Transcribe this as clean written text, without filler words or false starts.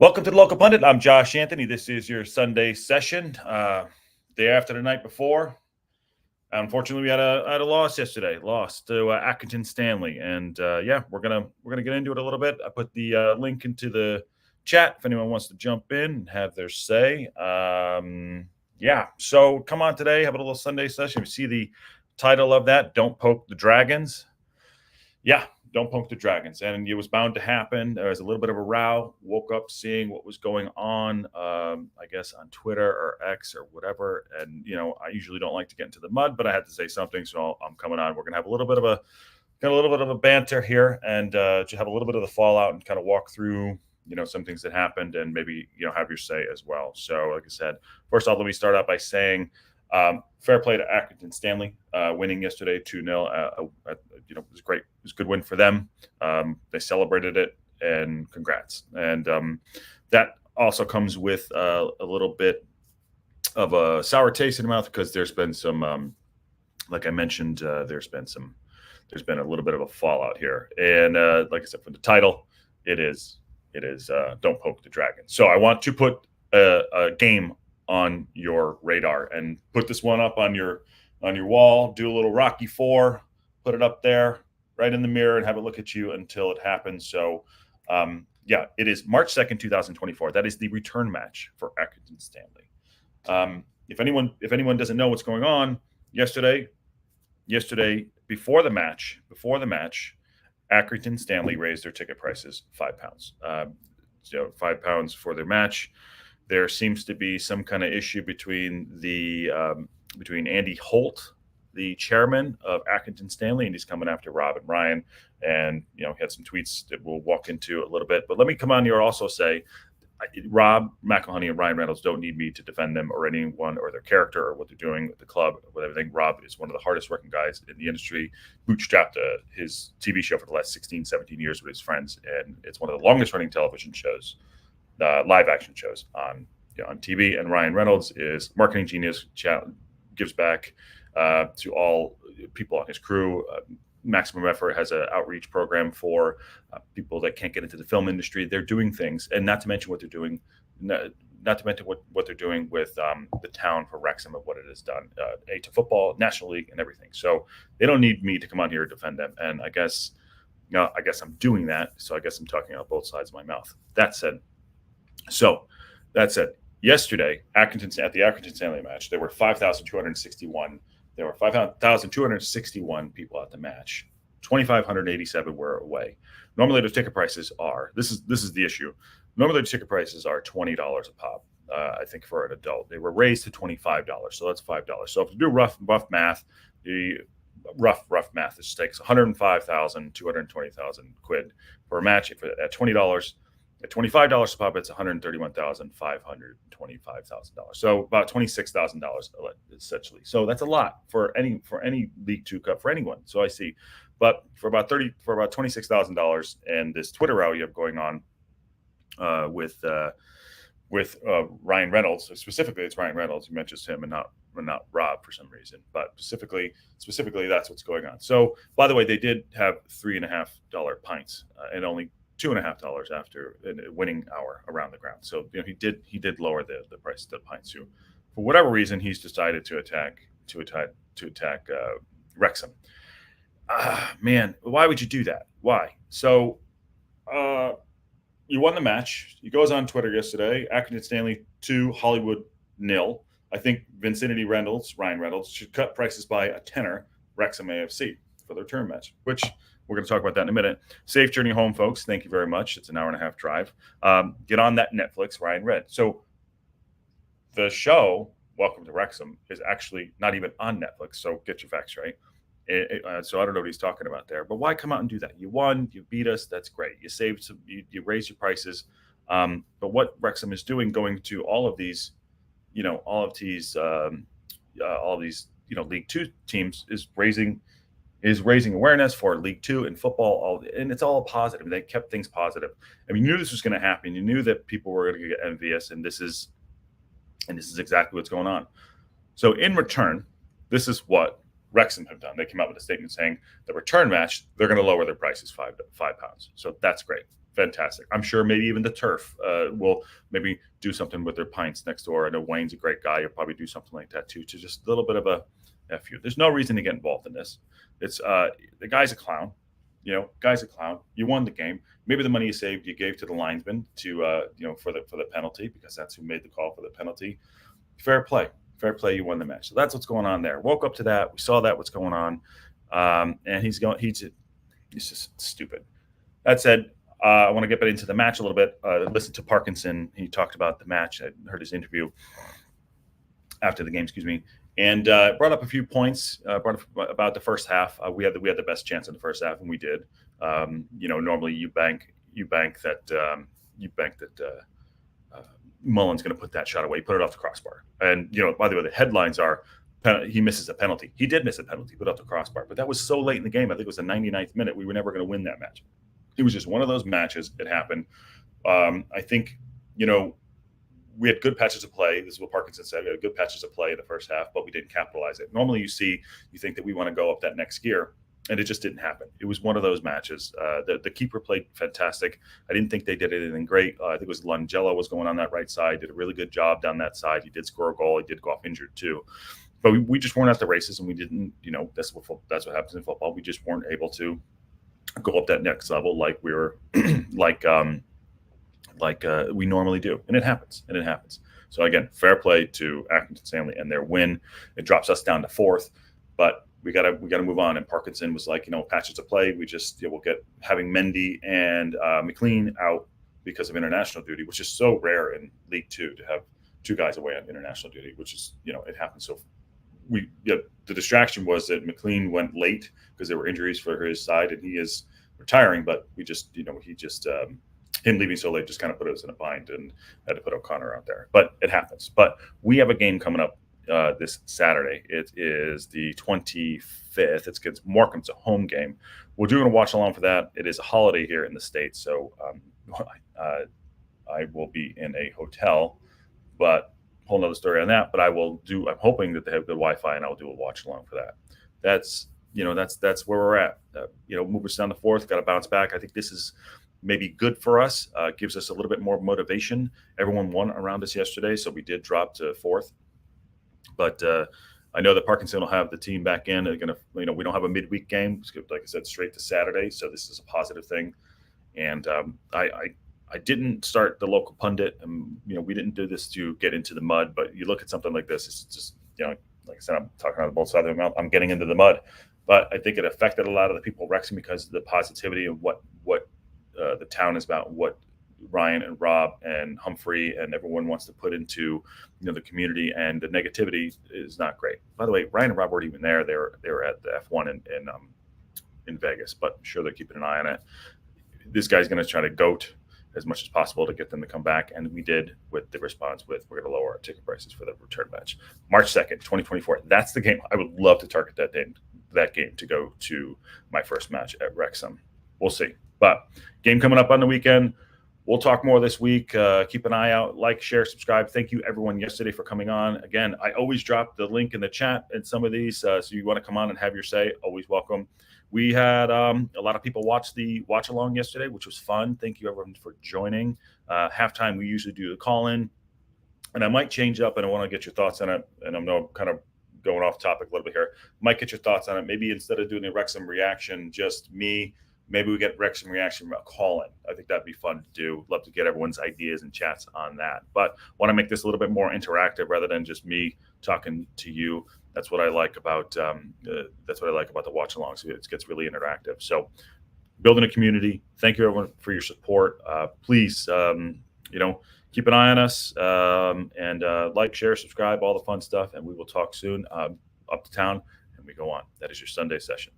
Welcome to the Local Pundit. I'm Josh Anthony. This is your Sunday session. Day after the night before. Unfortunately, we had a loss yesterday. Lost to Accrington Stanley, and we're gonna get into it a little bit. I put the link into the chat if anyone wants to jump in and have their say. So come on today, have a little Sunday session. You see the title of that? Don't poke the dragons. Yeah, don't poke the dragons. And it was bound to happen. There was a little bit of a row. Woke up seeing what was going on, I guess, on Twitter or X or whatever. And, I usually don't like to get into the mud, but I had to say something. So I'm coming on. We're going to have a little bit of a banter here and just have a little bit of the fallout and kind of walk through, some things that happened and maybe, have your say as well. So like I said, first off, let me start out by saying, fair play to Accrington Stanley, winning yesterday 2-0. It was great. It was a good win for them. They celebrated it, and congrats. And that also comes with a little bit of a sour taste in the mouth because there's been some, like I mentioned, there's been a little bit of a fallout here. And like I said, for the title, it is Don't Poke the Dragon. So I want to put a game on your radar and put this one up on your wall. Do a little Rocky IV, put it up there right in the mirror and have it look at you until it happens. So it is March 2nd, 2024. That is the return match for Accrington Stanley. If anyone doesn't know what's going on, yesterday before the match, Accrington Stanley raised their ticket prices £5. £5 for their match. There seems to be some kind of issue between Andy Holt, the chairman of Accrington Stanley, and he's coming after Rob and Ryan. And he had some tweets that we'll walk into a little bit. But let me come on here also say, Rob McElhenney and Ryan Reynolds don't need me to defend them or anyone or their character or what they're doing with the club with everything. Rob is one of the hardest working guys in the industry. Bootstrapped his TV show for the last 16, 17 years with his friends, and it's one of the longest running television shows. Live action shows on TV. And Ryan Reynolds is marketing genius, gives back to all people on his crew. Maximum Effort has an outreach program for people that can't get into the film industry. They're doing things, and not to mention what they're doing, not to mention what they're doing with the town for Wrexham of what it has done, to football, National League, and everything. So they don't need me to come on here and defend them. And I guess I'm doing that. So I guess I'm talking out both sides of my mouth. That said, yesterday, at the Accrington Stanley match, there were 5,261. There were 5,261 people at the match. 2,587 were away. Normally, the ticket prices are. This is the issue. Normally, the ticket prices are $20 a pop. I think for an adult, they were raised to $25. So that's $5. So if you do rough math, the rough math, this takes 105,000, 220,000 quid for a match. If at $20. At $25 a pop, it's $131,525,000. So about $26,000 essentially. So that's a lot for any League Two Cup for anyone. So I see, but for about $26,000, and this Twitter row you have going on with Ryan Reynolds. Specifically, it's Ryan Reynolds. You mentioned him and not Rob for some reason, but specifically that's what's going on. So by the way, they did have $3.50 pints and only $2.50 after a winning hour around the ground. So he did lower the price of the pints. So for whatever reason, he's decided to attack Wrexham. Man, why would you do that? Why? So you won the match. He goes on Twitter yesterday. Accrington Stanley 2, Hollywood 0. I think Ryan Reynolds should cut prices by a tenner. Wrexham AFC for the return match, which we're going to talk about that in a minute. Safe journey home, folks. Thank you very much. It's an hour and a half drive. Get on that Netflix, Ryan Red. So the show, Welcome to Wrexham, is actually not even on Netflix. So get your facts right. So I don't know what he's talking about there. But why come out and do that? You won. You beat us. That's great. You saved some. You raised your prices. But what Wrexham is doing, going to all of these, League Two teams, is raising awareness for League Two and football, and it's all positive. They kept things positive. I mean, you knew this was going to happen. You knew that people were going to get envious, and this is exactly what's going on. So in return, this is what Wrexham have done. They came out with a statement saying the return match, they're going to lower their prices £5. So that's great. fantastic. I'm sure maybe even the turf will maybe do something with their pints next door. I know Wayne's a great guy. He'll probably do something like that too, to just a little bit of a F you. There's no reason to get involved in this. It's the guy's a clown. Guy's a clown. You won the game. Maybe the money you saved you gave to the linesman to for the penalty, because that's who made the call for the penalty. Fair play. Fair play. You won the match. So that's what's going on there. Woke up to that. We saw that what's going on, and he's just stupid. That said, I want to get into the match a little bit. Listen to Parkinson. He talked about the match. I heard his interview after the game, excuse me, and brought up a few points. Brought up about the first half. We had the best chance in the first half, and we did. Normally you bank that Mullen's going to put that shot away, put it off the crossbar. And by the way, the headlines are he misses a penalty. He did miss a penalty, put off the crossbar, but that was so late in the game. I think it was the 99th minute. We were never going to win that match. It was just one of those matches. It happened. I think, we had good patches of play. This is what Parkinson said. We had good patches of play in the first half, but we didn't capitalize it. Normally you think that we want to go up that next gear, and it just didn't happen. It was one of those matches. The keeper played fantastic. I didn't think they did anything great. I think it was Langella was going on that right side, did a really good job down that side. He did score a goal. He did go off injured too. But we just weren't at the races, and we didn't, that's what happens in football. We just weren't able to go up that next level like we were like we normally do. And it happens. So again, fair play to Accrington Stanley and their win. It drops us down to 4th, but we gotta move on. And Parkinson was like, patches of play. We just we'll get having Mendy and McLean out because of international duty, which is so rare in League Two to have two guys away on international duty, which is it happens. So the distraction was that McLean went late because there were injuries for his side, and he is retiring. But we just him leaving so late just kind of put us in a bind, and had to put O'Connor out there. But it happens. But we have a game coming up this Saturday. It is the 25th. It's against Morecambe. It's a home game. We're doing a watch along for that. It is a holiday here in the States, so I will be in a hotel, but whole nother story on that. But I'm hoping that they have good Wi-Fi, and I'll do a watch along for that. That's where we're at. Move us down to 4th, got to bounce back. I think this is maybe good for us. Gives us a little bit more motivation. Everyone won around us yesterday, so we did drop to 4th. But I know that Parkinson will have the team back in. They're gonna, we don't have a midweek game. Like I said, straight to Saturday. So this is a positive thing. And I didn't start the local pundit, and we didn't do this to get into the mud. But you look at something like this, it's just like I said, I'm talking out of both sides of my mouth. I'm getting into the mud, but I think it affected a lot of the people of Wrexham because of the positivity of what the town is about, what Ryan and Rob and Humphrey and everyone wants to put into the community, and the negativity is not great. By the way, Ryan and Rob weren't even there. They were at the F1 in Vegas, but I'm sure they're keeping an eye on it. This guy's going to try to goat as much as possible to get them to come back, and we did with the response with we're going to lower our ticket prices for the return match. March 2nd, 2024. That's the game. I would love to target that game to go to my first match at Wrexham. We'll see. But game coming up on the weekend. We'll talk more this week. Keep an eye out. Like, share, subscribe. Thank you, everyone, yesterday for coming on. Again, I always drop the link in the chat in some of these. So you want to come on and have your say, always welcome. We had a lot of people watch the watch along yesterday, which was fun. Thank you, everyone, for joining. Halftime, we usually do the call-in. And I might change up, and I want to get your thoughts on it. And I'm kind of going off topic a little bit here. Might get your thoughts on it. Maybe instead of doing the Wrexham reaction, just me, maybe we get Wrexham reaction about call-in. I think that'd be fun to do. Love to get everyone's ideas and chats on that. But want to make this a little bit more interactive rather than just me talking to you. That's what I like about the watch along. So it gets really interactive. So building a community. Thank you, everyone, for your support. Please, keep an eye on us and like, share, subscribe, all the fun stuff. And we will talk soon. Up to town, and we go on. That is your Sunday session.